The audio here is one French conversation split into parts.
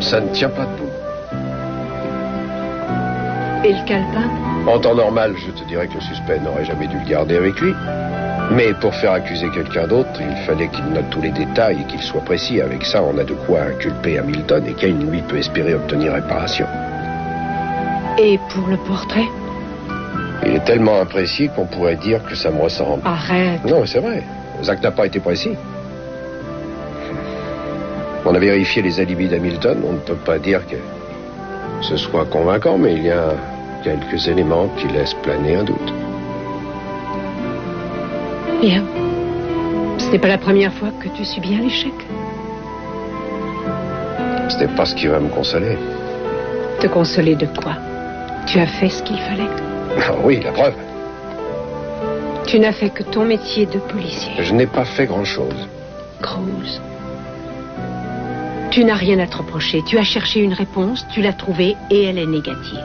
Ça ne tient pas debout. Et le calepin? En temps normal, je te dirais que le suspect n'aurait jamais dû le garder avec lui. Mais pour faire accuser quelqu'un d'autre, il fallait qu'il note tous les détails et qu'il soit précis. Avec ça, on a de quoi inculper Hamilton et Kane, lui, peut espérer obtenir réparation. Et pour le portrait? Il est tellement imprécis qu'on pourrait dire que ça me ressemble. Arrête. Non, c'est vrai. Zach n'a pas été précis. On a vérifié les alibis d'Hamilton. On ne peut pas dire que ce soit convaincant, mais il y a quelques éléments qui laissent planer un doute. Bien. Ce n'est pas la première fois que tu subis un échec. Ce n'est pas ce qui va me consoler. Te consoler de quoi? Tu as fait ce qu'il fallait. Ah oui, la preuve. Tu n'as fait que ton métier de policier. Je n'ai pas fait grand-chose. Cruz. Tu n'as rien à te reprocher. Tu as cherché une réponse, tu l'as trouvée et elle est négative.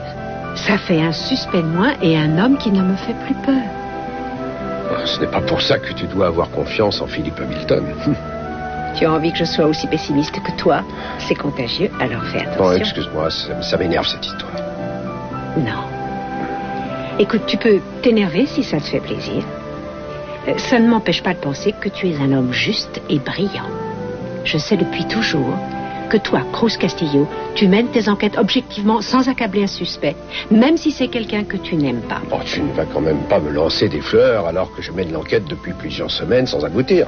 Ça fait un suspect de moins et un homme qui ne me fait plus peur. Ce n'est pas pour ça que tu dois avoir confiance en Philippe Hamilton. Tu as envie que je sois aussi pessimiste que toi? C'est contagieux, alors fais attention. Bon, excuse-moi, ça m'énerve cette histoire. Non. Écoute, tu peux t'énerver si ça te fait plaisir. Ça ne m'empêche pas de penser que tu es un homme juste et brillant. Je sais depuis toujours que toi, Cruz Castillo, tu mènes tes enquêtes objectivement sans accabler un suspect, même si c'est quelqu'un que tu n'aimes pas. Bon, tu ne vas quand même pas me lancer des fleurs alors que je mène l'enquête depuis plusieurs semaines sans aboutir.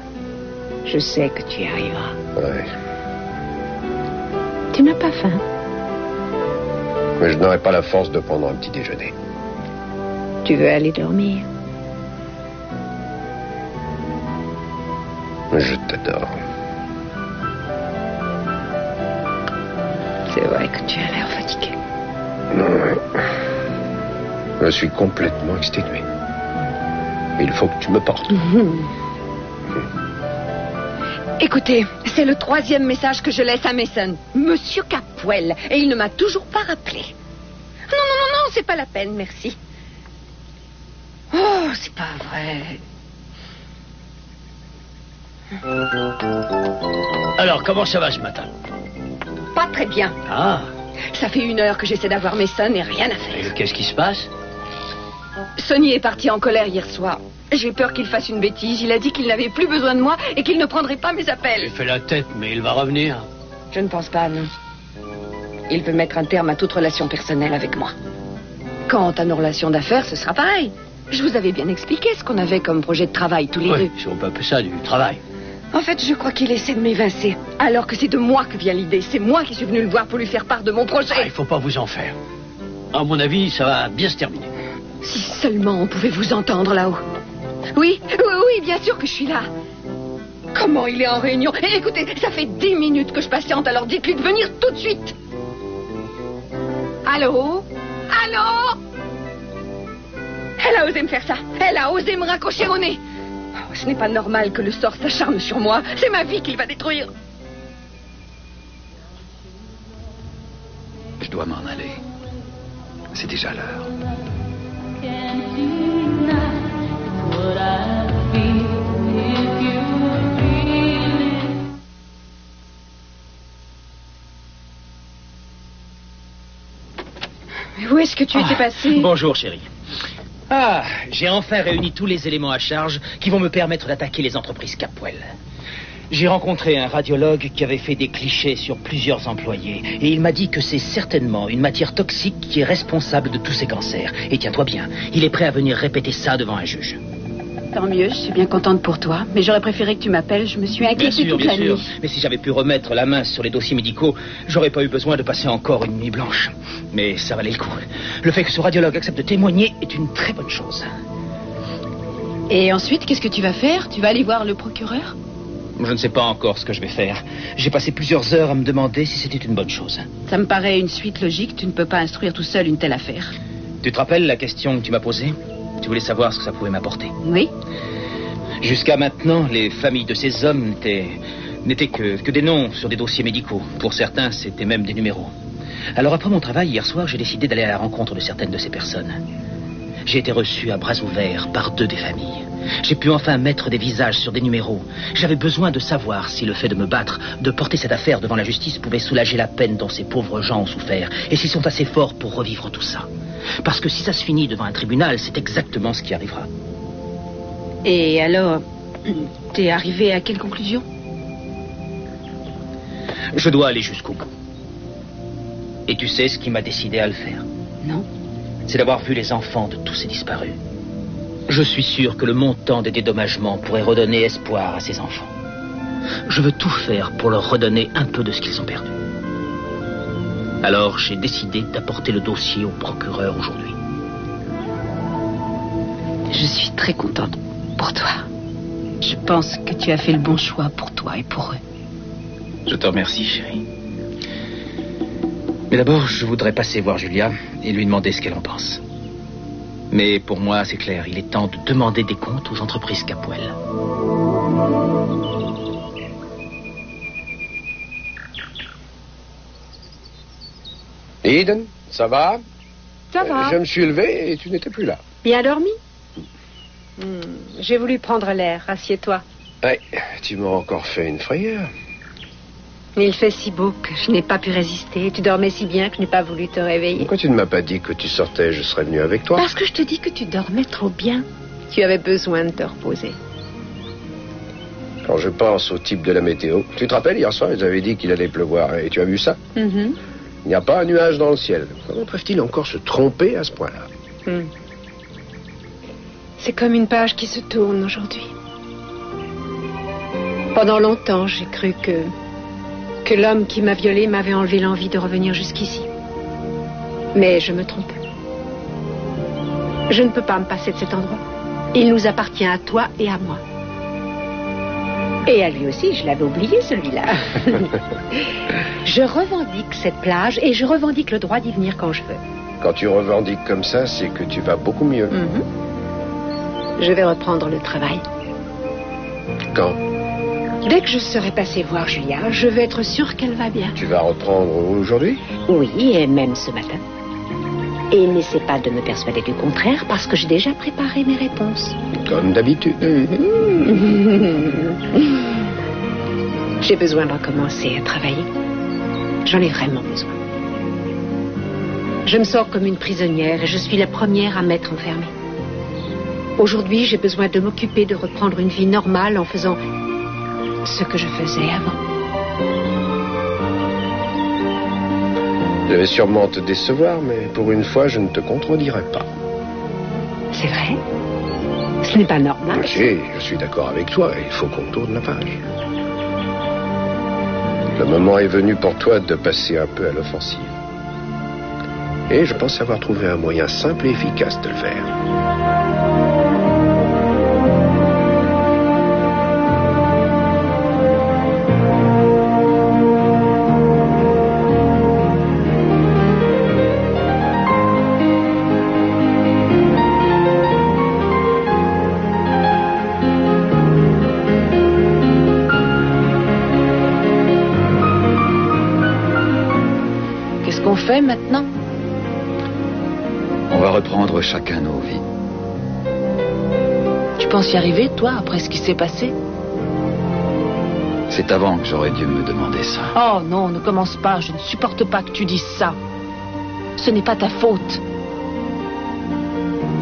Je sais que tu y arriveras. Ouais. Tu n'as pas faim? Mais je n'aurai pas la force de prendre un petit déjeuner. Tu veux aller dormir? Je t'adore. C'est vrai que tu as l'air fatigué. Ouais. Je suis complètement exténué. Il faut que tu me portes. Écoutez, c'est le 3e message que je laisse à Mason. Monsieur Capwell. Et il ne m'a toujours pas rappelé. Non, c'est pas la peine, merci. Oh, c'est pas vrai. Alors, comment ça va ce matin? Pas très bien. Ah. Ça fait 1 heure que j'essaie d'avoir Mason et rien à faire. Et qu'est-ce qui se passe? Sonny est parti en colère hier soir. J'ai peur qu'il fasse une bêtise. Il a dit qu'il n'avait plus besoin de moi et qu'il ne prendrait pas mes appels. Il fait la tête, mais il va revenir. Je ne pense pas, non. Il veut mettre un terme à toute relation personnelle avec moi. Quant à nos relations d'affaires, ce sera pareil. Je vous avais bien expliqué ce qu'on avait comme projet de travail tous les deux. Oui, si on peut appeler ça du travail. En fait, je crois qu'il essaie de m'évincer. Alors que c'est de moi que vient l'idée. C'est moi qui suis venu le voir pour lui faire part de mon projet. Ah, il faut pas vous en faire. À mon avis, ça va bien se terminer. Si seulement on pouvait vous entendre là-haut. Oui, bien sûr que je suis là. Comment il est en réunion? Et écoutez, ça fait 10 minutes que je patiente, alors dites-lui de venir tout de suite. Allô? Elle a osé me faire ça. Elle a osé me raccrocher au nez. Oh, ce n'est pas normal que le sort s'acharne sur moi. C'est ma vie qu'il va détruire. Je dois m'en aller. C'est déjà l'heure. Mais où est-ce que tu étais passé? Bonjour, chérie. J'ai enfin réuni tous les éléments à charge qui vont me permettre d'attaquer les entreprises Capwell. J'ai rencontré un radiologue qui avait fait des clichés sur plusieurs employés et il m'a dit que c'est certainement une matière toxique qui est responsable de tous ces cancers. Et tiens-toi bien, il est prêt à venir répéter ça devant un juge. Tant mieux, je suis bien contente pour toi. Mais j'aurais préféré que tu m'appelles. Je me suis inquiétée toute la nuit. Mais si j'avais pu remettre la main sur les dossiers médicaux, j'aurais pas eu besoin de passer encore une nuit blanche. Mais ça valait le coup. Le fait que ce radiologue accepte de témoigner est une très bonne chose. Et ensuite, qu'est-ce que tu vas faire? Tu vas aller voir le procureur? Je ne sais pas encore ce que je vais faire. J'ai passé plusieurs heures à me demander si c'était une bonne chose. Ça me paraît une suite logique. Tu ne peux pas instruire tout seul une telle affaire. Tu te rappelles la question que tu m'as posée? Tu voulais savoir ce que ça pouvait m'apporter. Oui. Jusqu'à maintenant, les familles de ces hommes n'étaient que des noms sur des dossiers médicaux. Pour certains, c'était même des numéros. Alors après mon travail, hier soir, j'ai décidé d'aller à la rencontre de certaines de ces personnes. J'ai été reçu à bras ouverts par 2 des familles. J'ai pu enfin mettre des visages sur des numéros. J'avais besoin de savoir si le fait de me battre, de porter cette affaire devant la justice pouvait soulager la peine dont ces pauvres gens ont souffert, et s'ils sont assez forts pour revivre tout ça. Parce que si ça se finit devant un tribunal, c'est exactement ce qui arrivera. Et alors, t'es arrivé à quelle conclusion? Je dois aller jusqu'au bout. Et tu sais ce qui m'a décidé à le faire? Non. C'est d'avoir vu les enfants de tous ces disparus. Je suis sûr que le montant des dédommagements pourrait redonner espoir à ces enfants. Je veux tout faire pour leur redonner un peu de ce qu'ils ont perdu. Alors, j'ai décidé d'apporter le dossier au procureur aujourd'hui. Je suis très contente pour toi. Je pense que tu as fait le bon choix pour toi et pour eux. Je te remercie, chérie. Mais d'abord, je voudrais passer voir Julia et lui demander ce qu'elle en pense. Mais pour moi, c'est clair, il est temps de demander des comptes aux entreprises Capwell. Eden, ça va? Ça va. Je me suis levé et tu n'étais plus là. Bien dormi? J'ai voulu prendre l'air. Assieds-toi. Ouais, tu m'as encore fait une frayeur. Il fait si beau que je n'ai pas pu résister. Tu dormais si bien que je n'ai pas voulu te réveiller. Pourquoi tu ne m'as pas dit que tu sortais, je serais venu avec toi? Parce que je te dis que tu dormais trop bien. Tu avais besoin de te reposer. Quand je pense au type de la météo, tu te rappelles, hier soir, ils avaient dit qu'il allait pleuvoir. Et tu as vu ça? Il n'y a pas un nuage dans le ciel. Comment peuvent-ils encore se tromper à ce point-là? C'est comme une page qui se tourne aujourd'hui. Pendant longtemps, j'ai cru que l'homme qui m'a violée m'avait enlevé l'envie de revenir jusqu'ici. Mais je me trompais. Je ne peux pas me passer de cet endroit. Il nous appartient à toi et à moi. Et à lui aussi, je l'avais oublié, celui-là. Je revendique cette plage et je revendique le droit d'y venir quand je veux. Quand tu revendiques comme ça, c'est que tu vas beaucoup mieux. Je vais reprendre le travail. Quand? Dès que je serai passé voir Julia, je vais être sûre qu'elle va bien. Tu vas reprendre aujourd'hui? Oui, et même ce matin. Et n'essaie pas de me persuader du contraire, parce que j'ai déjà préparé mes réponses. Comme d'habitude. J'ai besoin de recommencer à travailler. J'en ai vraiment besoin. Je me sens comme une prisonnière et je suis la première à m'être enfermée. Aujourd'hui, j'ai besoin de m'occuper de reprendre une vie normale en faisant ce que je faisais avant. Je vais sûrement te décevoir, mais pour une fois, je ne te contredirai pas. C'est vrai? Ce n'est pas normal. Ok, je suis d'accord avec toi. Il faut qu'on tourne la page. Le moment est venu pour toi de passer un peu à l'offensive. Et je pense avoir trouvé un moyen simple et efficace de le faire. Qu'est-ce qu'on fait maintenant? On va reprendre chacun nos vies. Tu penses y arriver, toi, après ce qui s'est passé? C'est avant que j'aurais dû me demander ça. Oh non, ne commence pas. Je ne supporte pas que tu dises ça. Ce n'est pas ta faute.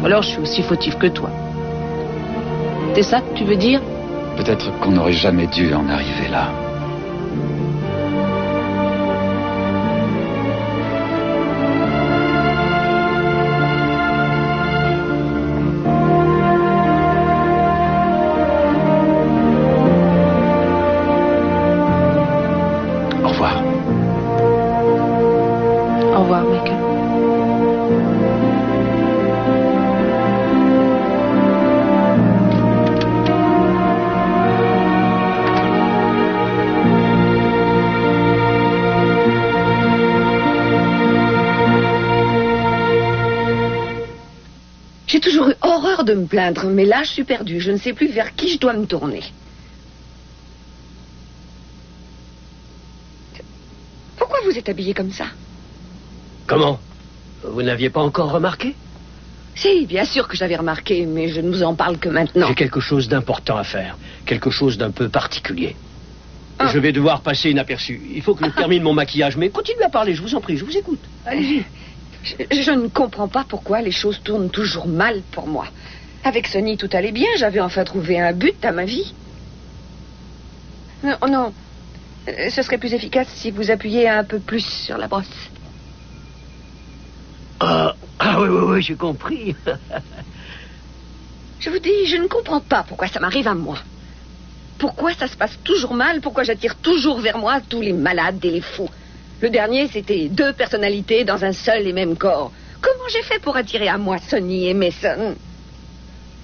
Alors je suis aussi fautif que toi. C'est ça que tu veux dire? Peut-être qu'on n'aurait jamais dû en arriver là. revoir. Au revoir, Michael. J'ai toujours eu horreur de me plaindre, mais là, je suis perdue. Je ne sais plus vers qui je dois me tourner. Pourquoi vous êtes habillé comme ça? Comment? Vous n'aviez pas encore remarqué? Si, bien sûr que j'avais remarqué, mais je ne vous en parle que maintenant. J'ai quelque chose d'important à faire. Quelque chose d'un peu particulier. Je vais devoir passer inaperçu. Il faut que je termine mon maquillage, mais continuez à parler, je vous en prie, je vous écoute. Allez-y. Je ne comprends pas pourquoi les choses tournent toujours mal pour moi. Avec Sonny, tout allait bien. J'avais enfin trouvé un but à ma vie. Non, non. Ce serait plus efficace si vous appuyiez un peu plus sur la brosse. Ah oui, j'ai compris. Je vous dis, je ne comprends pas pourquoi ça m'arrive à moi. Pourquoi ça se passe toujours mal? Pourquoi j'attire toujours vers moi tous les malades et les fous? Le dernier, c'était 2 personnalités dans un seul et même corps. Comment j'ai fait pour attirer à moi Sonny et Mason?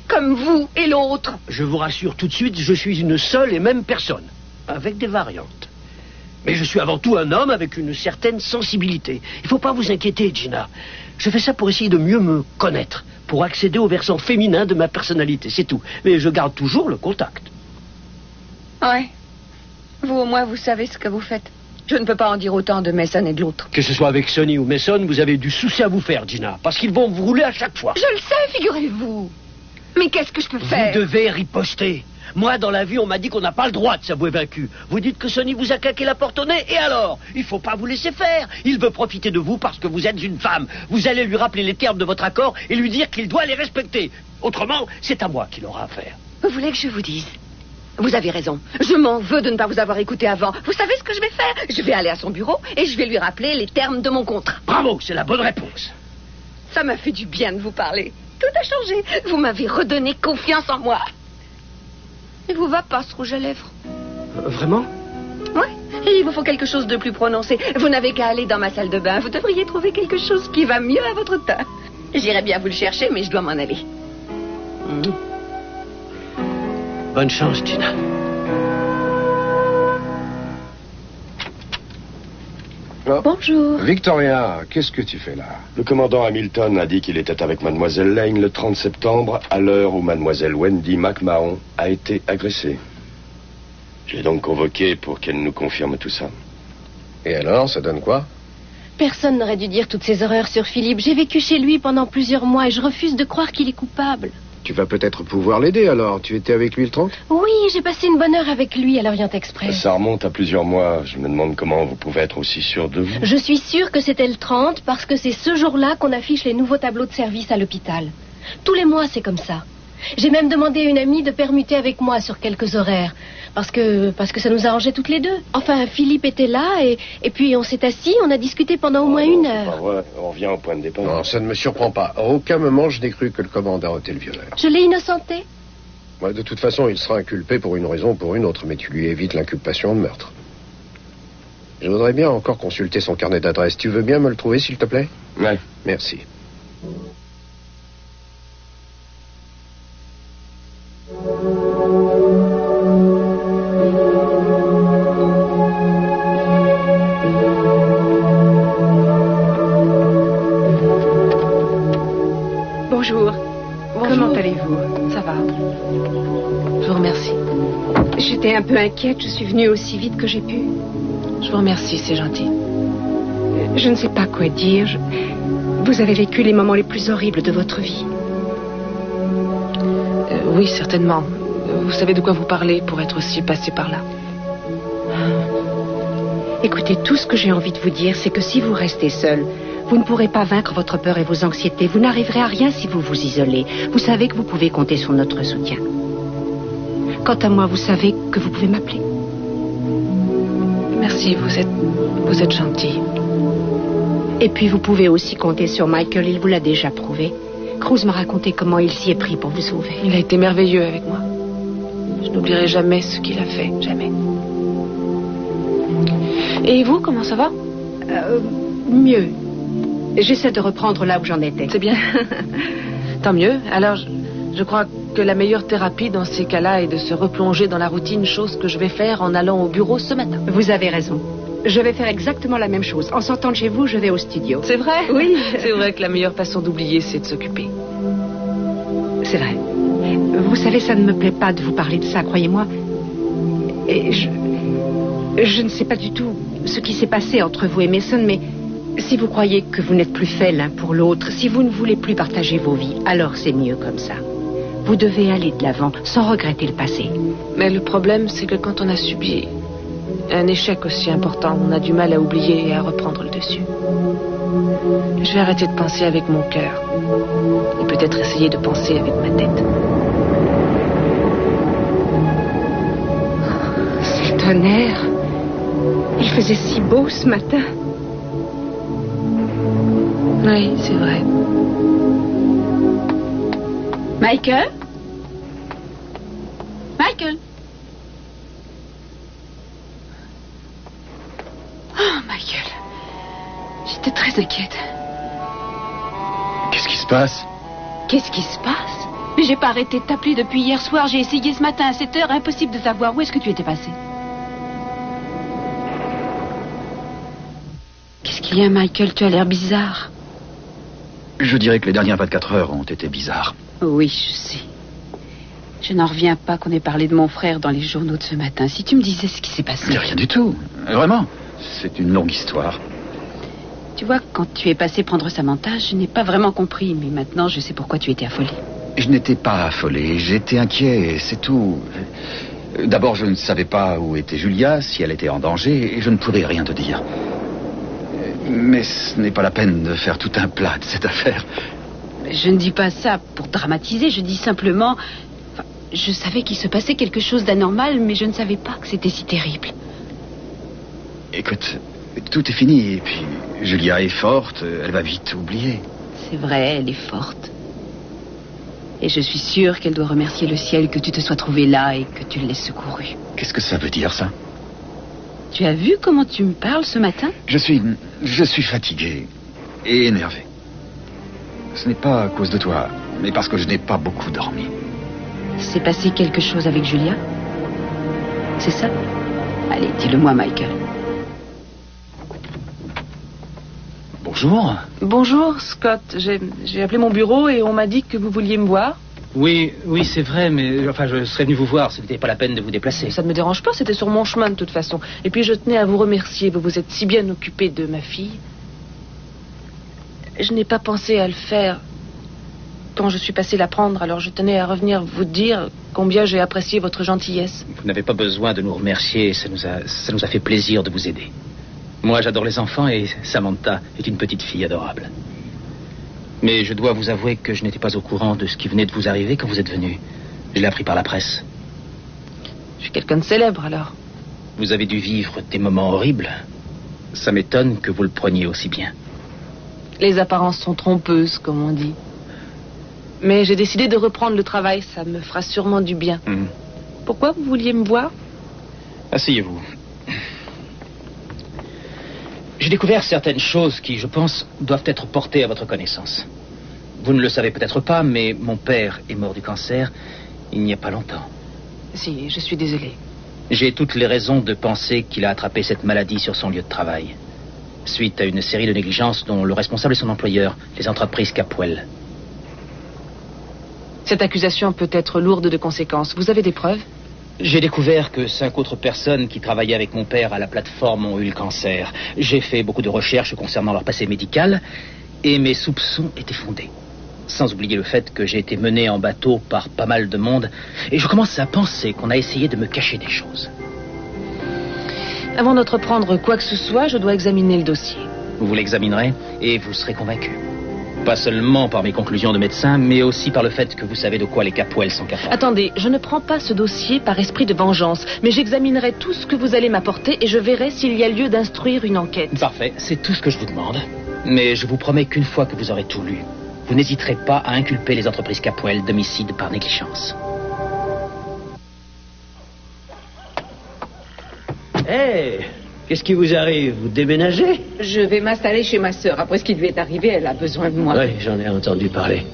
Comme vous et l'autre. Je vous rassure tout de suite, je suis une seule et même personne, avec des variantes. Mais je suis avant tout un homme avec une certaine sensibilité. Il ne faut pas vous inquiéter, Gina. Je fais ça pour essayer de mieux me connaître, pour accéder au versant féminin de ma personnalité, c'est tout. Mais je garde toujours le contact. Ouais. Vous, au moins, vous savez ce que vous faites. Je ne peux pas en dire autant de Mason et de l'autre. Que ce soit avec Sonny ou Mason, vous avez du souci à vous faire, Gina, parce qu'ils vont vous rouler à chaque fois. Je le sais, figurez-vous. Mais qu'est-ce que je peux faire? Vous devez riposter. Moi, dans la vie, on m'a dit qu'on n'a pas le droit de s'avouer vaincu. Vous dites que Sonny vous a claqué la porte au nez, et alors? Il faut pas vous laisser faire. Il veut profiter de vous parce que vous êtes une femme. Vous allez lui rappeler les termes de votre accord et lui dire qu'il doit les respecter. Autrement, c'est à moi qu'il aura à faire. Vous voulez que je vous dise? Vous avez raison. Je m'en veux de ne pas vous avoir écouté avant. Vous savez ce que je vais faire? Je vais aller à son bureau et je vais lui rappeler les termes de mon contrat. Bravo, c'est la bonne réponse. Ça m'a fait du bien de vous parler. Tout a changé. Vous m'avez redonné confiance en moi. Il vous va pas ce rouge à lèvres? Vraiment? Ouais. Il vous faut quelque chose de plus prononcé. Vous n'avez qu'à aller dans ma salle de bain. Vous devriez trouver quelque chose qui va mieux à votre teint. J'irai bien vous le chercher, mais je dois m'en aller. Bonne chance, Gina. Oh. Bonjour. Victoria, qu'est-ce que tu fais là? Le commandant Hamilton a dit qu'il était avec mademoiselle Lane le 30 septembre, à l'heure où mademoiselle Wendy McMahon a été agressée. J'ai donc convoqué pour qu'elle nous confirme tout ça. Et alors, ça donne quoi? Personne n'aurait dû dire toutes ces horreurs sur Philippe. J'ai vécu chez lui pendant plusieurs mois et je refuse de croire qu'il est coupable. Tu vas peut-être pouvoir l'aider alors. Tu étais avec lui le 30? Oui, j'ai passé une bonne heure avec lui à l'Orient Express. Ça remonte à plusieurs mois. Je me demande comment vous pouvez être aussi sûr de vous. Je suis sûre que c'était le 30 parce que c'est ce jour-là qu'on affiche les nouveaux tableaux de service à l'hôpital. Tous les mois, c'est comme ça. J'ai même demandé à une amie de permuter avec moi sur quelques horaires. Parce que ça nous arrangeait toutes les deux. Enfin, Philippe était là et puis on s'est assis, on a discuté pendant au moins une heure. C'est pas vrai. On revient au point de départ. Non, ça ne me surprend pas. À aucun moment, je n'ai cru que le commandant était le violeur. Je l'ai innocenté. Ouais, de toute façon, il sera inculpé pour une raison ou pour une autre, mais tu lui évites l'inculpation de meurtre. Je voudrais bien encore consulter son carnet d'adresse. Tu veux bien me le trouver, s'il te plaît? Ouais. Merci. Bonjour. Comment allez-vous? Ça va. Je vous remercie. J'étais un peu inquiète, je suis venue aussi vite que j'ai pu. Je vous remercie, c'est gentil. Je ne sais pas quoi dire. Vous avez vécu les moments les plus horribles de votre vie. Oui, certainement. Vous savez de quoi vous parlez pour être aussi passé par là. Écoutez, tout ce que j'ai envie de vous dire, c'est que si vous restez seul, vous ne pourrez pas vaincre votre peur et vos anxiétés. Vous n'arriverez à rien si vous vous isolez. Vous savez que vous pouvez compter sur notre soutien. Quant à moi, vous savez que vous pouvez m'appeler. Merci, vous êtes gentil. Et puis vous pouvez aussi compter sur Michael, il vous l'a déjà prouvé. Cruz m'a raconté comment il s'y est pris pour vous sauver. Il a été merveilleux avec moi. Je n'oublierai jamais ce qu'il a fait, jamais. Et vous, comment ça va? Mieux. J'essaie de reprendre là où j'en étais. C'est bien. Tant mieux. Alors, je crois que la meilleure thérapie dans ces cas-là est de se replonger dans la routine, chose que je vais faire en allant au bureau ce matin. Vous avez raison. Je vais faire exactement la même chose. En sortant de chez vous, je vais au studio. C'est vrai? Oui. C'est vrai que la meilleure façon d'oublier, c'est de s'occuper. C'est vrai. Vous savez, ça ne me plaît pas de vous parler de ça, croyez-moi. Et je ne sais pas du tout ce qui s'est passé entre vous et Mason, mais si vous croyez que vous n'êtes plus faits l'un pour l'autre, si vous ne voulez plus partager vos vies, alors c'est mieux comme ça. Vous devez aller de l'avant sans regretter le passé. Mais le problème, c'est que quand on a subi un échec aussi important, on a du mal à oublier et à reprendre le dessus. Je vais arrêter de penser avec mon cœur et peut-être essayer de penser avec ma tête. C'est tonnerre. Il faisait si beau ce matin. Oui, c'est vrai. Michael? Michael? Oh, Michael. J'étais très inquiète. Qu'est-ce qui se passe? Qu'est-ce qui se passe? Mais j'ai pas arrêté de t'appeler depuis hier soir. J'ai essayé ce matin à 7h. Impossible de savoir où est-ce que tu étais passé. Qu'est-ce qu'il y a, Michael? Tu as l'air bizarre. Je dirais que les dernières 24 heures ont été bizarres. Oui, je sais. Je n'en reviens pas qu'on ait parlé de mon frère dans les journaux de ce matin. Si tu me disais ce qui s'est passé... Rien du tout. Vraiment. C'est une longue histoire. Tu vois, quand tu es passé prendre Samantha, je n'ai pas vraiment compris. Mais maintenant, je sais pourquoi tu étais affolé. Je n'étais pas affolé. J'étais inquiet, c'est tout. D'abord, je ne savais pas où était Julia, si elle était en danger, et je ne pourrais rien te dire. Mais ce n'est pas la peine de faire tout un plat de cette affaire. Je ne dis pas ça pour dramatiser, je dis simplement... Enfin, je savais qu'il se passait quelque chose d'anormal, mais je ne savais pas que c'était si terrible. Écoute, tout est fini, et puis Julia est forte, elle va vite oublier. C'est vrai, elle est forte. Et je suis sûre qu'elle doit remercier le ciel que tu te sois trouvé là et que tu l'aies secouru. Qu'est-ce que ça veut dire, ça? Tu as vu comment tu me parles ce matin? Je suis fatigué et énervé. Ce n'est pas à cause de toi, mais parce que je n'ai pas beaucoup dormi. s'est passé quelque chose avec Julia? C'est ça? Allez, dis-le-moi, Michael. Bonjour. Bonjour, Scott. J'ai appelé mon bureau et on m'a dit que vous vouliez me voir. Oui, c'est vrai, mais enfin, je serais venu vous voir, ce n'était pas la peine de vous déplacer. Ça ne me dérange pas, c'était sur mon chemin de toute façon. Et puis je tenais à vous remercier, vous vous êtes si bien occupé de ma fille. Je n'ai pas pensé à le faire quand je suis passée la prendre, alors je tenais à revenir vous dire combien j'ai apprécié votre gentillesse. Vous n'avez pas besoin de nous remercier, ça nous a fait plaisir de vous aider. Moi, j'adore les enfants et Samantha est une petite fille adorable. Mais je dois vous avouer que je n'étais pas au courant de ce qui venait de vous arriver quand vous êtes venu. Je l'ai appris par la presse. Je suis quelqu'un de célèbre, alors. Vous avez dû vivre des moments horribles. Ça m'étonne que vous le preniez aussi bien. Les apparences sont trompeuses, comme on dit. Mais j'ai décidé de reprendre le travail, ça me fera sûrement du bien. Pourquoi vous vouliez me voir? Asseyez-vous. J'ai découvert certaines choses qui, je pense, doivent être portées à votre connaissance. Vous ne le savez peut-être pas, mais mon père est mort du cancer il n'y a pas longtemps. Si, je suis désolée. J'ai toutes les raisons de penser qu'il a attrapé cette maladie sur son lieu de travail, suite à une série de négligences dont le responsable est son employeur, les entreprises Capwell. Cette accusation peut être lourde de conséquences. Vous avez des preuves? J'ai découvert que 5 autres personnes qui travaillaient avec mon père à la plateforme ont eu le cancer. J'ai fait beaucoup de recherches concernant leur passé médical et mes soupçons étaient fondés. Sans oublier le fait que j'ai été mené en bateau par pas mal de monde et je commence à penser qu'on a essayé de me cacher des choses. Avant d'entreprendre quoi que ce soit, je dois examiner le dossier. Vous l'examinerez et vous serez convaincu. Pas seulement par mes conclusions de médecin, mais aussi par le fait que vous savez de quoi les Capwell sont capables. Attendez, je ne prends pas ce dossier par esprit de vengeance, mais j'examinerai tout ce que vous allez m'apporter et je verrai s'il y a lieu d'instruire une enquête. Parfait, c'est tout ce que je vous demande. Mais je vous promets qu'une fois que vous aurez tout lu, vous n'hésiterez pas à inculper les entreprises Capwell d'homicide par négligence. Hé, Qu'est-ce qui vous arrive? Vous déménagez? Je vais m'installer chez ma sœur. Après ce qui lui est arrivé, elle a besoin de moi. Oui, j'en ai entendu parler.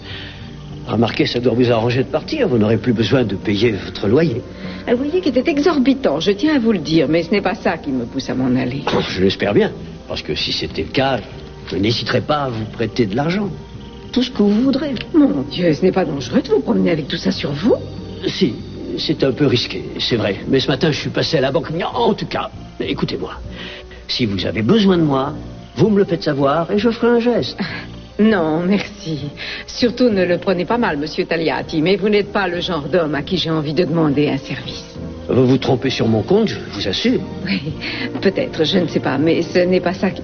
Remarquez, ça doit vous arranger de partir. Vous n'aurez plus besoin de payer votre loyer. Un loyer qui était exorbitant, je tiens à vous le dire, mais ce n'est pas ça qui me pousse à m'en aller. Je l'espère bien. Parce que si c'était le cas, je n'hésiterai pas à vous prêter de l'argent. Tout ce que vous voudrez. Mon Dieu, ce n'est pas dangereux de vous promener avec tout ça sur vous? Si, c'est un peu risqué, c'est vrai. Mais ce matin, je suis passé à la banque. En tout cas, écoutez-moi. Si vous avez besoin de moi, vous me le faites savoir et je ferai un geste. Non, merci. Surtout ne le prenez pas mal, monsieur Tagliati, mais vous n'êtes pas le genre d'homme à qui j'ai envie de demander un service. Vous vous trompez sur mon compte, je vous assure. Oui, peut-être, je ne sais pas, mais ce n'est pas ça qui...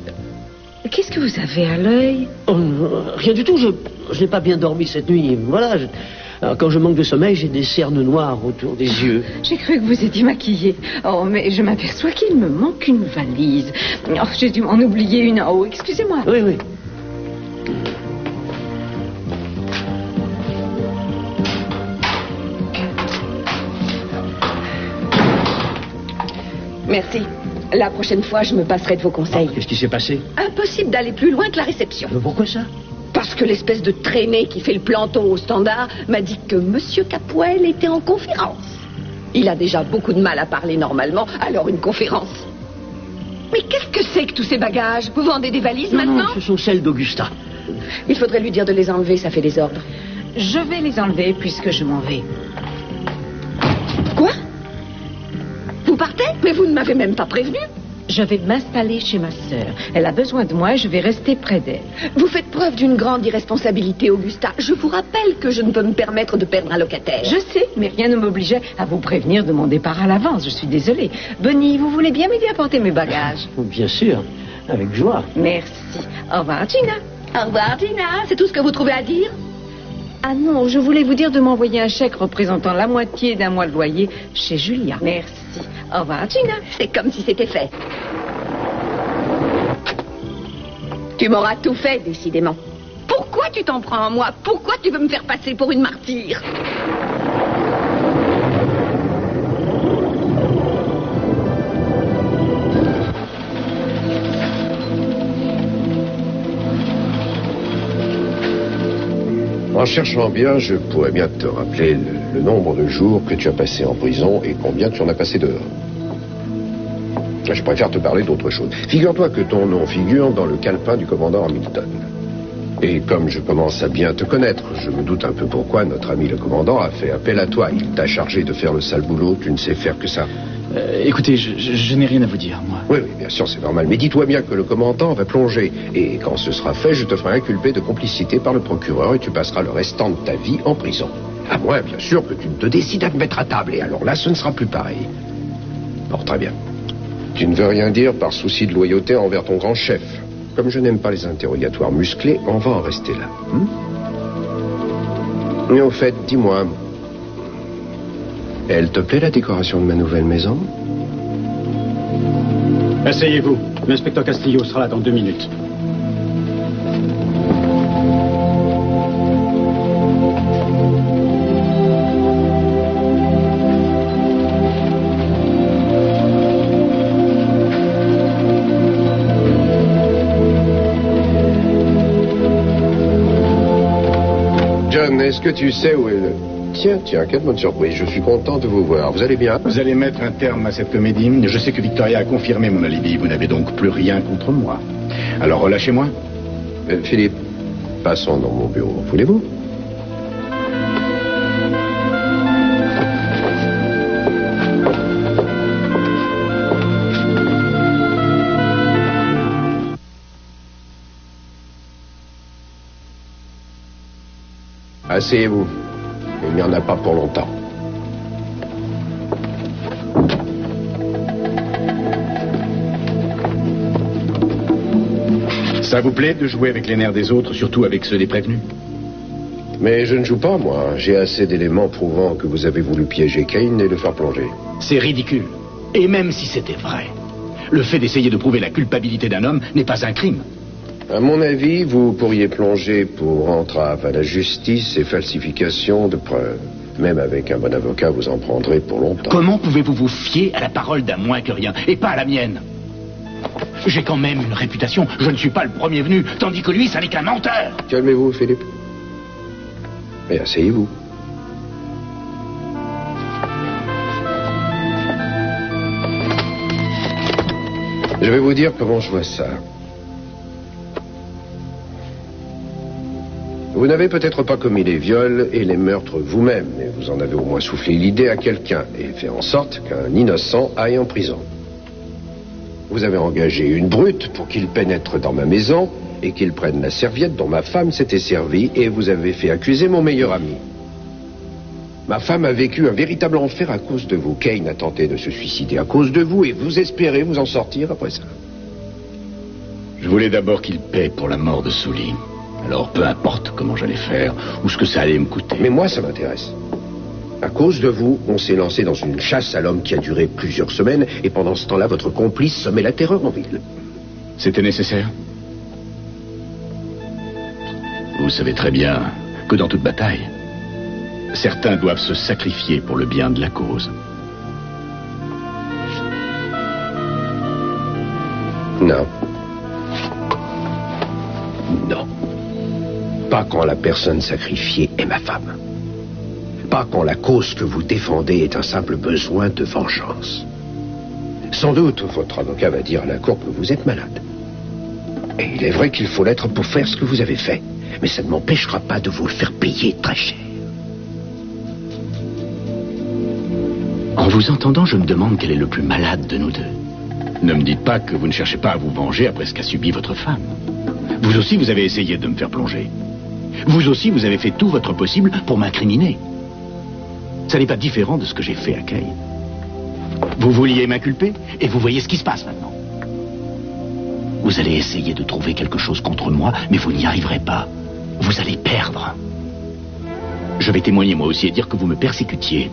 Qu'est-ce que vous avez à l'œil? Oh, rien du tout, je n'ai pas bien dormi cette nuit. Voilà, alors, quand je manque de sommeil, j'ai des cernes noires autour des yeux. J'ai cru que vous étiez maquillée. Oh, mais je m'aperçois qu'il me manque une valise. Oh, j'ai dû m'en oublier une en haut, excusez-moi. Oui, oui. Merci. La prochaine fois, je me passerai de vos conseils. Qu'est-ce qui s'est passé? Impossible d'aller plus loin que la réception. Pourquoi ça? Parce que l'espèce de traîné qui fait le planton au standard m'a dit que Monsieur Capuel était en conférence. Il a déjà beaucoup de mal à parler normalement, alors une conférence. Mais qu'est-ce que c'est que tous ces bagages? Vous vendez des valises maintenant? Non, ce sont celles d'Augusta. Il faudrait lui dire de les enlever, ça fait des ordres. Je vais les enlever puisque je m'en vais. Quoi? Vous partez? Mais vous ne m'avez même pas prévenu. Je vais m'installer chez ma sœur. Elle a besoin de moi et je vais rester près d'elle. Vous faites preuve d'une grande irresponsabilité, Augusta. Je vous rappelle que je ne peux me permettre de perdre un locataire. Je sais, mais rien ne m'obligeait à vous prévenir de mon départ à l'avance. Je suis désolée. Bonnie, vous voulez bien m'aider à porter mes bagages? Bien sûr, avec joie. Merci. Au revoir, Gina. Au revoir, Gina. C'est tout ce que vous trouvez à dire? Ah non, je voulais vous dire de m'envoyer un chèque représentant la moitié d'un mois de loyer chez Julia. Merci. Au revoir, Gina. C'est comme si c'était fait. Tu m'auras tout fait, décidément. Pourquoi tu t'en prends à moi? Pourquoi tu veux me faire passer pour une martyre? En cherchant bien, je pourrais bien te rappeler le nombre de jours que tu as passé en prison et combien tu en as passé dehors. Je préfère te parler d'autre chose. Figure-toi que ton nom figure dans le calepin du commandant Hamilton. Et comme je commence à bien te connaître, je me doute un peu pourquoi notre ami le commandant a fait appel à toi. Il t'a chargé de faire le sale boulot, tu ne sais faire que ça. Écoutez, je n'ai rien à vous dire, moi. Oui, bien sûr, c'est normal. Mais dis-toi bien que le commandant va plonger. Et quand ce sera fait, je te ferai inculper de complicité par le procureur et tu passeras le restant de ta vie en prison. À moins, bien sûr, que tu ne te décides à te mettre à table. Et alors là, ce ne sera plus pareil. Bon, très bien. Tu ne veux rien dire par souci de loyauté envers ton grand chef. Comme je n'aime pas les interrogatoires musclés, on va en rester là. Mais au fait, dis-moi... Elle te plaît, la décoration de ma nouvelle maison? Asseyez-vous. L'inspecteur Castillo sera là dans 2 minutes. John, est-ce que tu sais où est le... Tiens, quelle bonne surprise. Je suis content de vous voir. Vous allez bien? Vous allez mettre un terme à cette comédie. Je sais que Victoria a confirmé mon alibi. Vous n'avez donc plus rien contre moi. Alors relâchez-moi. Philippe, passons dans mon bureau. Voulez-vous? Asseyez-vous. Il n'y en a pas pour longtemps. Ça vous plaît de jouer avec les nerfs des autres, surtout avec ceux des prévenus? Mais je ne joue pas, moi. J'ai assez d'éléments prouvant que vous avez voulu piéger Kane et le faire plonger. C'est ridicule. Et même si c'était vrai, le fait d'essayer de prouver la culpabilité d'un homme n'est pas un crime. À mon avis, vous pourriez plonger pour entrave à la justice et falsification de preuves. Même avec un bon avocat, vous en prendrez pour longtemps. Comment pouvez-vous vous fier à la parole d'un moins que rien, et pas à la mienne? J'ai quand même une réputation. Je ne suis pas le premier venu, tandis que lui, ça n'est qu'un menteur. Calmez-vous, Philippe. Et asseyez-vous. Je vais vous dire comment je vois ça. Vous n'avez peut-être pas commis les viols et les meurtres vous-même, mais vous en avez au moins soufflé l'idée à quelqu'un et fait en sorte qu'un innocent aille en prison. Vous avez engagé une brute pour qu'il pénètre dans ma maison et qu'il prenne la serviette dont ma femme s'était servie, et vous avez fait accuser mon meilleur ami. Ma femme a vécu un véritable enfer à cause de vous. Kane a tenté de se suicider à cause de vous, et vous espérez vous en sortir après ça. Je voulais d'abord qu'il paie pour la mort de Sully. Alors peu importe comment j'allais faire ou ce que ça allait me coûter. Mais moi, ça m'intéresse. À cause de vous, on s'est lancé dans une chasse à l'homme qui a duré plusieurs semaines, et pendant ce temps-là, votre complice semait la terreur en ville. C'était nécessaire? Vous savez très bien que dans toute bataille, certains doivent se sacrifier pour le bien de la cause. Non. Non. Pas quand la personne sacrifiée est ma femme. Pas quand la cause que vous défendez est un simple besoin de vengeance. Sans doute, votre avocat va dire à la cour que vous êtes malade. Et il est vrai qu'il faut l'être pour faire ce que vous avez fait. Mais ça ne m'empêchera pas de vous le faire payer très cher. En vous entendant, je me demande quel est le plus malade de nous deux. Ne me dites pas que vous ne cherchez pas à vous venger après ce qu'a subi votre femme. Vous aussi, vous avez essayé de me faire plonger. Vous aussi, vous avez fait tout votre possible pour m'incriminer. Ça n'est pas différent de ce que j'ai fait à Kay. Vous vouliez m'inculper, et vous voyez ce qui se passe maintenant. Vous allez essayer de trouver quelque chose contre moi, mais vous n'y arriverez pas. Vous allez perdre. Je vais témoigner moi aussi et dire que vous me persécutiez,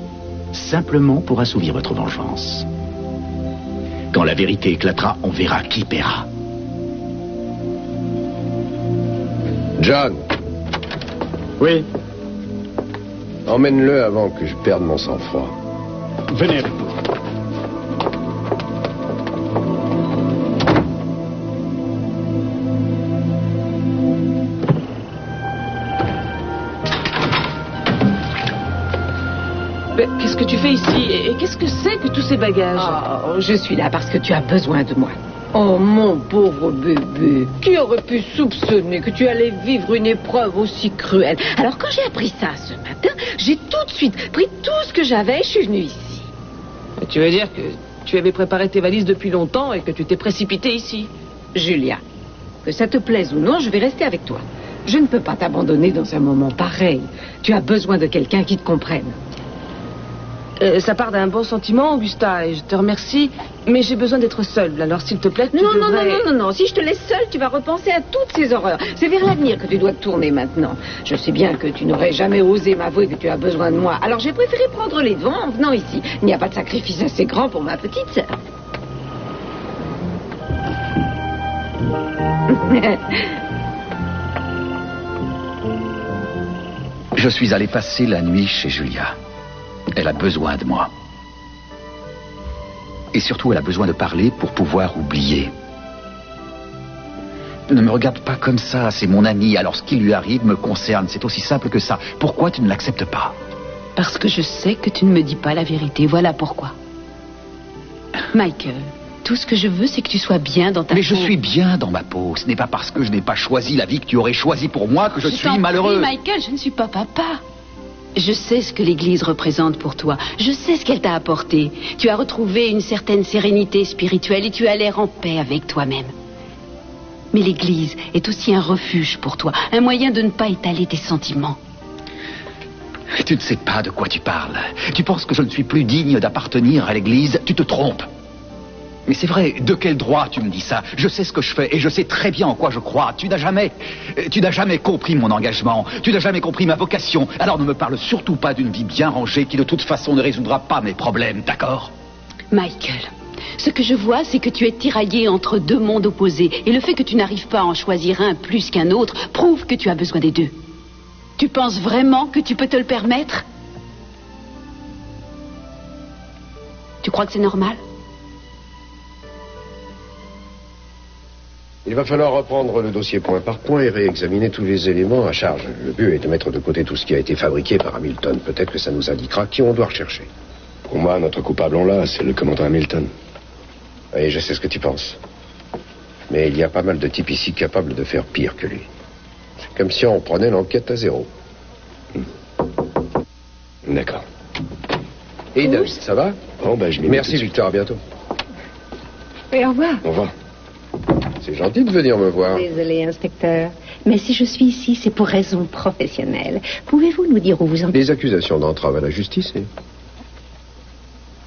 simplement pour assouvir votre vengeance. Quand la vérité éclatera, on verra qui paiera. John. Oui. Emmène-le avant que je perde mon sang-froid. Venez avec vous. Mais qu'est-ce que tu fais ici? Et qu'est-ce que c'est que tous ces bagages? Oh, je suis là parce que tu as besoin de moi. Oh, mon pauvre bébé, qui aurait pu soupçonner que tu allais vivre une épreuve aussi cruelle? Alors, quand j'ai appris ça ce matin, j'ai tout de suite pris tout ce que j'avais et je suis venue ici. Mais tu veux dire que tu avais préparé tes valises depuis longtemps et que tu t'es précipitée ici? Julia, que ça te plaise ou non, je vais rester avec toi. Je ne peux pas t'abandonner dans un moment pareil. Tu as besoin de quelqu'un qui te comprenne. Ça part d'un bon sentiment, Augusta, et je te remercie, mais j'ai besoin d'être seule. Alors, s'il te plaît, tu devrais... Non. Si je te laisse seule, tu vas repenser à toutes ces horreurs. C'est vers l'avenir que tu dois te tourner maintenant. Je sais bien que tu n'aurais jamais osé m'avouer que tu as besoin de moi. Alors, j'ai préféré prendre les devants en venant ici. Il n'y a pas de sacrifice assez grand pour ma petite sœur. Je suis allé passer la nuit chez Julia. Elle a besoin de moi. Et surtout, elle a besoin de parler pour pouvoir oublier. Ne me regarde pas comme ça, c'est mon ami. Alors ce qui lui arrive me concerne, c'est aussi simple que ça. Pourquoi tu ne l'acceptes pas? Parce que je sais que tu ne me dis pas la vérité, voilà pourquoi. Michael, tout ce que je veux, c'est que tu sois bien dans ta peau. Mais je suis bien dans ma peau. Ce n'est pas parce que je n'ai pas choisi la vie que tu aurais choisi pour moi que je suis malheureux. Oui, Michael, je ne suis pas papa. Je sais ce que l'Église représente pour toi. Je sais ce qu'elle t'a apporté. Tu as retrouvé une certaine sérénité spirituelle et tu as l'air en paix avec toi-même. Mais l'Église est aussi un refuge pour toi, un moyen de ne pas étaler tes sentiments. Tu ne sais pas de quoi tu parles. Tu penses que je ne suis plus digne d'appartenir à l'Église? Tu te trompes. Mais c'est vrai, de quel droit tu me dis ça? Je sais ce que je fais et je sais très bien en quoi je crois. Tu n'as jamais compris mon engagement. Tu n'as jamais compris ma vocation. Alors ne me parle surtout pas d'une vie bien rangée qui de toute façon ne résoudra pas mes problèmes, d'accord? Michael, ce que je vois, c'est que tu es tiraillé entre deux mondes opposés. Et le fait que tu n'arrives pas à en choisir un plus qu'un autre prouve que tu as besoin des deux. Tu penses vraiment que tu peux te le permettre? Tu crois que c'est normal? Il va falloir reprendre le dossier point par point et réexaminer tous les éléments à charge. Le but est de mettre de côté tout ce qui a été fabriqué par Hamilton. Peut-être que ça nous indiquera qui on doit rechercher. Pour moi, notre coupable, on l'a, c'est le commandant Hamilton. Et je sais ce que tu penses. Mais il y a pas mal de types ici capables de faire pire que lui. C'est comme si on prenait l'enquête à zéro. D'accord. Et David, ça va? Bon, ben, je m'y Merci, Victor, à bientôt. Et au revoir. Au revoir. C'est gentil de venir me voir. Désolé, inspecteur. Mais si je suis ici, c'est pour raison professionnelle. Pouvez-vous nous dire où vous en êtes? Les accusations d'entrave à la justice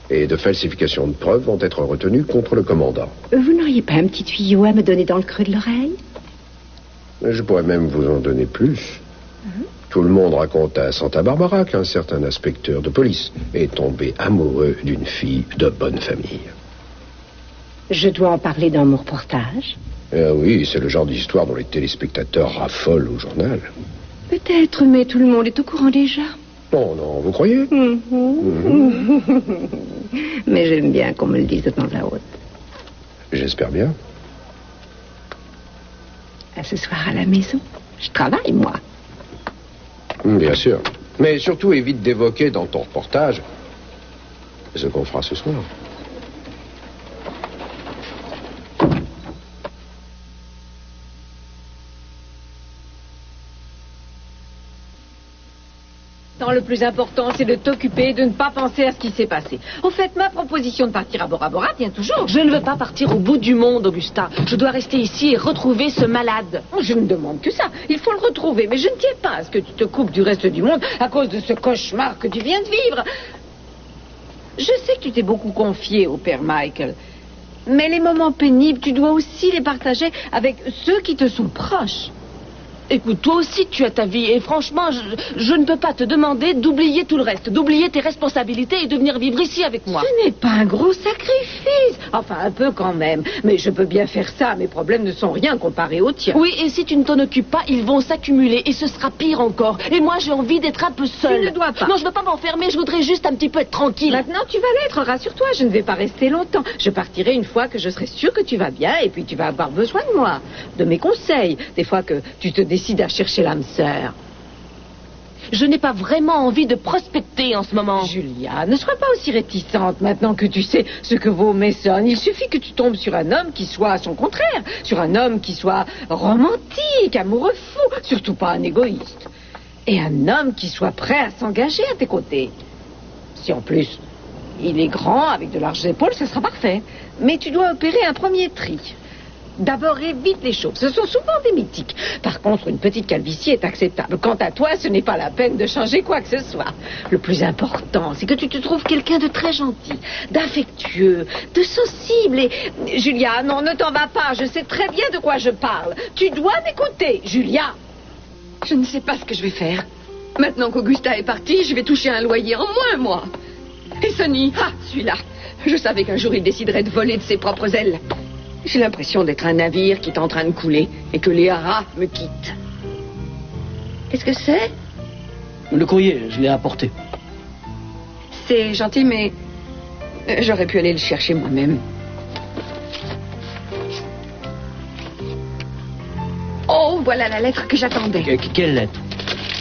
et de falsification de preuves vont être retenues contre le commandant. Vous n'auriez pas un petit tuyau à me donner dans le creux de l'oreille? Je pourrais même vous en donner plus. Tout le monde raconte à Santa Barbara qu'un certain inspecteur de police est tombé amoureux d'une fille de bonne famille. Je dois en parler dans mon reportage? Oui, c'est le genre d'histoire dont les téléspectateurs raffolent au journal. Peut-être, mais tout le monde est au courant déjà. Non, non, vous croyez? Mais j'aime bien qu'on me le dise de temps à autre. J'espère bien. À ce soir à la maison. Je travaille, moi. Bien sûr. Mais surtout, évite d'évoquer dans ton reportage ce qu'on fera ce soir. Le plus important, c'est de t'occuper, de ne pas penser à ce qui s'est passé. En fait, ma proposition de partir à Bora Bora tient toujours. Je ne veux pas partir au bout du monde, Augusta. Je dois rester ici et retrouver ce malade. Je ne demande que ça. Il faut le retrouver, mais je ne tiens pas à ce que tu te coupes du reste du monde à cause de ce cauchemar que tu viens de vivre. Je sais que tu t'es beaucoup confié au père Michael, mais les moments pénibles, tu dois aussi les partager avec ceux qui te sont proches. Écoute, toi aussi tu as ta vie et franchement, je ne peux pas te demander d'oublier tout le reste, d'oublier tes responsabilités et de venir vivre ici avec moi. Ce n'est pas un gros sacrifice. Enfin, un peu quand même. Mais je peux bien faire ça. Mes problèmes ne sont rien comparés aux tiens. Oui, et si tu ne t'en occupes pas, ils vont s'accumuler et ce sera pire encore. Et moi, j'ai envie d'être un peu seule. Tu ne dois pas. Non, je ne veux pas m'enfermer, je voudrais juste un petit peu être tranquille. Maintenant, tu vas l'être, rassure-toi, je ne vais pas rester longtemps. Je partirai une fois que je serai sûre que tu vas bien et puis tu vas avoir besoin de moi, de mes conseils, des fois que tu te décides à chercher l'âme sœur. Je n'ai pas vraiment envie de prospecter en ce moment. Julia, ne sois pas aussi réticente maintenant que tu sais ce que vaut Mason. Il suffit que tu tombes sur un homme qui soit son contraire, sur un homme qui soit romantique, amoureux fou, surtout pas un égoïste. Et un homme qui soit prêt à s'engager à tes côtés. Si en plus il est grand, avec de larges épaules, ça sera parfait. Mais tu dois opérer un premier tri. D'abord, évite les chauves. Ce sont souvent des mythiques. Par contre, une petite calvitie est acceptable. Quant à toi, ce n'est pas la peine de changer quoi que ce soit. Le plus important, c'est que tu te trouves quelqu'un de très gentil, d'affectueux, de sensible et... Julia, non, ne t'en vas pas. Je sais très bien de quoi je parle. Tu dois m'écouter, Julia. Je ne sais pas ce que je vais faire. Maintenant qu'Augusta est partie, je vais toucher un loyer en moins, moi. Et Sonny, celui-là. Je savais qu'un jour il déciderait de voler de ses propres ailes. J'ai l'impression d'être un navire qui est en train de couler et que les haras me quittent. Qu'est-ce que c'est? Le courrier, je l'ai apporté. C'est gentil, mais j'aurais pu aller le chercher moi-même. Oh, voilà la lettre que j'attendais. Quelle lettre?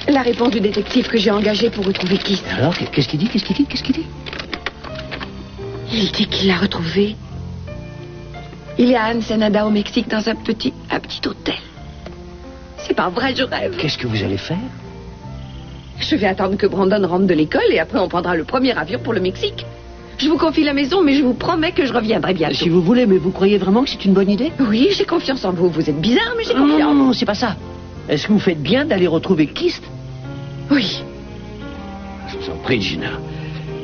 La réponse du détective que j'ai engagé pour retrouver Keith. Alors, qu'est-ce qu'il dit? Il dit qu'il l'a retrouvé. Il est à Ensenada au Mexique dans un petit hôtel. C'est pas vrai, je rêve. Qu'est-ce que vous allez faire? Je vais attendre que Brandon rentre de l'école et après on prendra le premier avion pour le Mexique. Je vous confie la maison, mais je vous promets que je reviendrai bientôt. Si vous voulez, mais vous croyez vraiment que c'est une bonne idée? Oui, j'ai confiance en vous. Vous êtes bizarre, mais j'ai confiance. Non, c'est pas ça. Est-ce que vous faites bien d'aller retrouver Keith? Oui. Je vous en prie, Gina.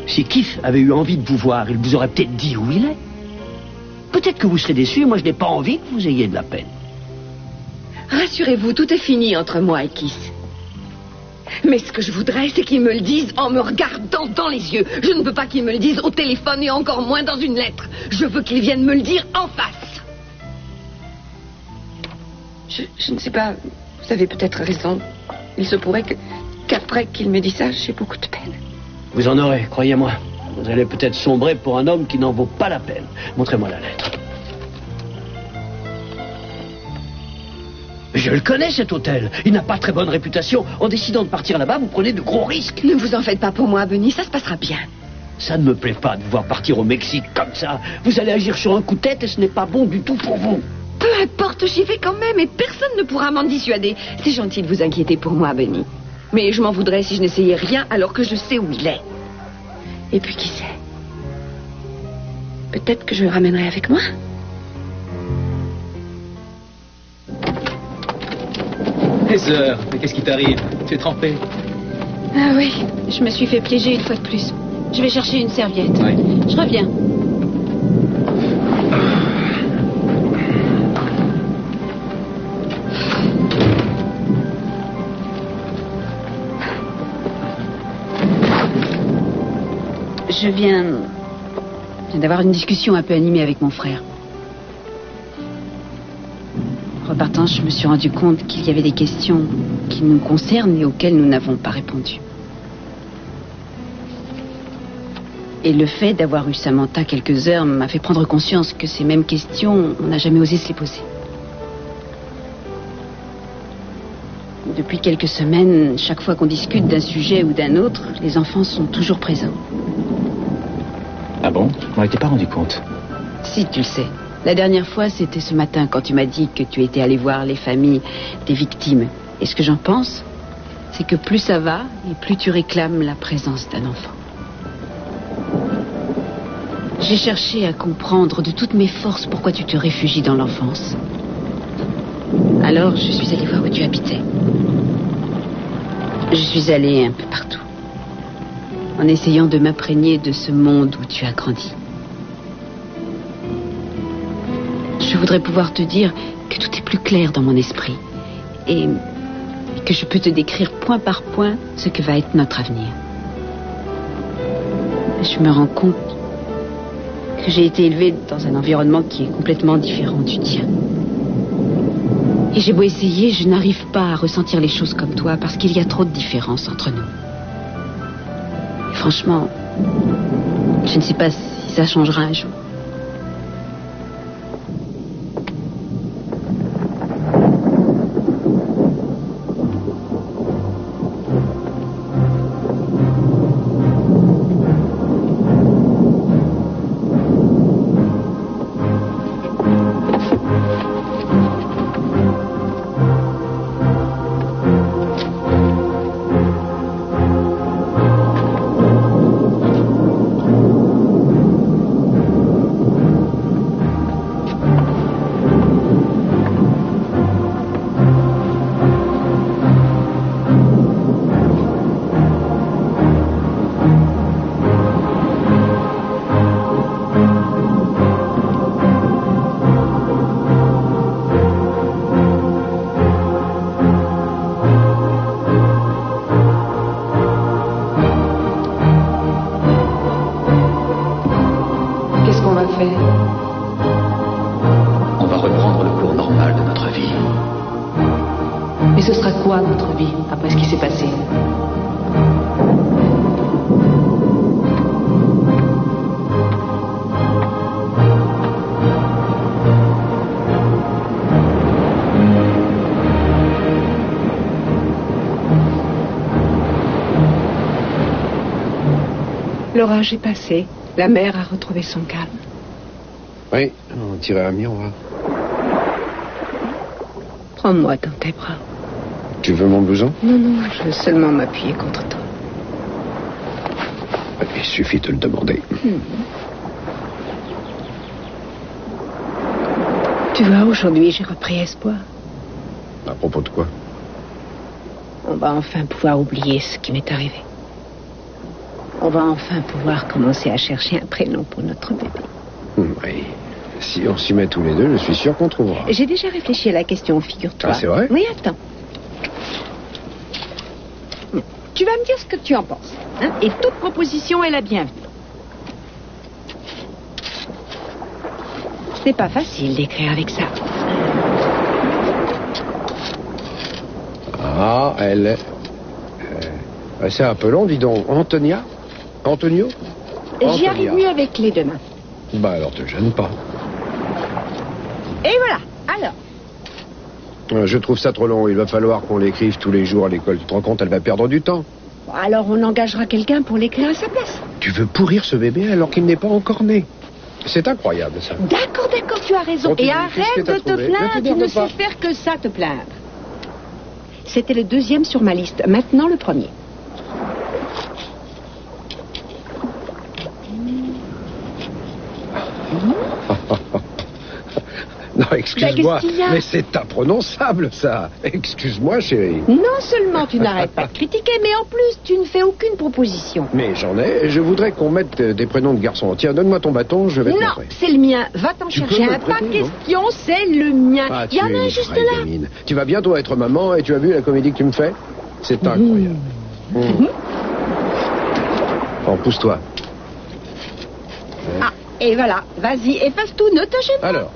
Si Keith avait eu envie de vous voir, il vous aurait peut-être dit où il est. Peut-être que vous serez déçus, moi je n'ai pas envie que vous ayez de la peine. Rassurez-vous, tout est fini entre moi et Keith. Mais ce que je voudrais, c'est qu'il me le dise en me regardant dans les yeux. Je ne veux pas qu'il me le dise au téléphone et encore moins dans une lettre. Je veux qu'il vienne me le dire en face. Je ne sais pas, vous avez peut-être raison. Il se pourrait qu'après qu'il me dise ça, j'ai beaucoup de peine. Vous en aurez, croyez-moi. Vous allez peut-être sombrer pour un homme qui n'en vaut pas la peine. Montrez-moi la lettre. je le connais, cet hôtel. Il n'a pas très bonne réputation. En décidant de partir là-bas, vous prenez de gros risques. Ne vous en faites pas pour moi, Benny, ça se passera bien. Ça ne me plaît pas de vous voir partir au Mexique comme ça. Vous allez agir sur un coup de tête et ce n'est pas bon du tout pour vous. Peu importe, j'y vais quand même et personne ne pourra m'en dissuader. C'est gentil de vous inquiéter pour moi, Benny. Mais je m'en voudrais si je n'essayais rien alors que je sais où il est. Et puis qui sait? Peut-être que je le ramènerai avec moi. Hé sœur, mais qu'est-ce qui t'arrive? Tu es trempée. Ah oui, je me suis fait piéger une fois de plus. Je vais chercher une serviette. Oui. Je reviens. Je viens d'avoir une discussion un peu animée avec mon frère. En repartant, je me suis rendu compte qu'il y avait des questions qui nous concernent et auxquelles nous n'avons pas répondu. Et le fait d'avoir eu Samantha quelques heures m'a fait prendre conscience que ces mêmes questions, on n'a jamais osé se les poser. Depuis quelques semaines, chaque fois qu'on discute d'un sujet ou d'un autre, les enfants sont toujours présents. Ah bon? Je m'en étais pas rendu compte. Si, tu le sais. La dernière fois, c'était ce matin quand tu m'as dit que tu étais allé voir les familles des victimes. Et ce que j'en pense, c'est que plus ça va et plus tu réclames la présence d'un enfant. J'ai cherché à comprendre de toutes mes forces pourquoi tu te réfugies dans l'enfance. Alors, je suis allée voir où tu habitais. Je suis allée un peu partout, en essayant de m'imprégner de ce monde où tu as grandi. Je voudrais pouvoir te dire que tout est plus clair dans mon esprit et que je peux te décrire point par point ce que va être notre avenir. Je me rends compte que j'ai été élevée dans un environnement qui est complètement différent du tien. Et j'ai beau essayer, je n'arrive pas à ressentir les choses comme toi parce qu'il y a trop de différences entre nous. Et franchement, je ne sais pas si ça changera un jour. On va reprendre le cours normal de notre vie. Mais ce sera quoi notre vie après ce qui s'est passé? L'orage est passé. La mer a retrouvé son calme. Oui, on tirait un miroir. Prends-moi dans tes bras. Tu veux mon blouson? Non, non, je veux seulement m'appuyer contre toi. Il suffit de le demander. Tu vois, aujourd'hui, j'ai repris espoir. À propos de quoi? On va enfin pouvoir oublier ce qui m'est arrivé. On va enfin pouvoir commencer à chercher un prénom pour notre bébé. Oui. Si on s'y met tous les deux, je suis sûr qu'on trouvera. J'ai déjà réfléchi à la question, figure-toi. Ah, c'est vrai? Oui, attends. Tu vas me dire ce que tu en penses. Hein? Et toute proposition est la bienvenue. C'est pas facile d'écrire avec ça. Ah, elle est... c'est un peu long, dis donc. Antonia? Antonio? J'y arrive mieux avec les deux mains. Bah alors te gêne pas. Et voilà. Alors, Je trouve ça trop long. Il va falloir qu'on l'écrive tous les jours à l'école. Tu te rends compte, elle va perdre du temps. Alors on engagera quelqu'un pour l'écrire à sa place. Tu veux pourrir ce bébé alors qu'il n'est pas encore né. C'est incroyable, ça. D'accord, tu as raison. Continue. Et arrête de te plaindre, tu ne sais faire que ça, te plaindre. C'était le 2e sur ma liste. Maintenant, le 1er. Non, excuse-moi, mais c'est imprononçable, ça. Excuse-moi, chérie. Non seulement tu n'arrêtes pas de critiquer, mais en plus, tu ne fais aucune proposition. Mais j'en ai. Je voudrais qu'on mette des prénoms de garçons. Tiens, donne-moi ton bâton, je vais te montrer. Non, c'est le mien. Va t'en chercher un. Pas question, c'est le mien. Il y en a un juste là. Gamine. Tu vas bientôt être maman et tu as vu la comédie que tu me fais? C'est incroyable. Oh, pousse-toi. Ah, et voilà. Vas-y, efface tout, ne te gêne pas. Alors